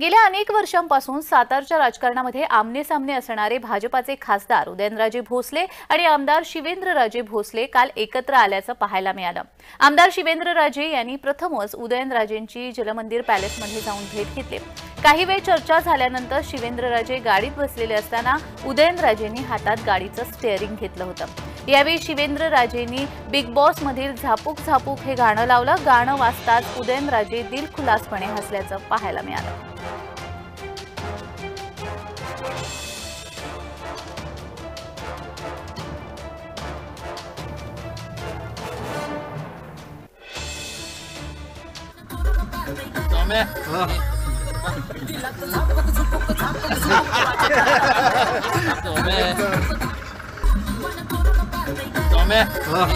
गेल्या अनेक वर्षांपासून सातारच्या राजकारणामध्ये आमने-सामने असणारे भाजपाचे खासदार उदयनराजे भोसले आणि आमदार शिवेंद्रराजे भोसले काल एकत्र आल्याचं पाहायला मिळालं। आमदार शिवेंद्रराजे यांनी प्रथमच उदयनराजेंची जलमंदिर पॅलेसमध्ये जाऊन भेट घेतली। काही वेळ चर्चा झाल्यानंतर शिवेंद्रराजे गाडीत बसलेले असताना उदयनराजेंनी हातात गाडीचं स्टीअरिंग घेतलं होतं। यावेळी शिवेंद्रराजेंनी बिग बॉस मधील झापूक झापूक हे गाणं लावलं। गाणं वाजताच उदयनराजे दिलखुलासपणे हसल्याचं पाहायला मिळालं। Tome.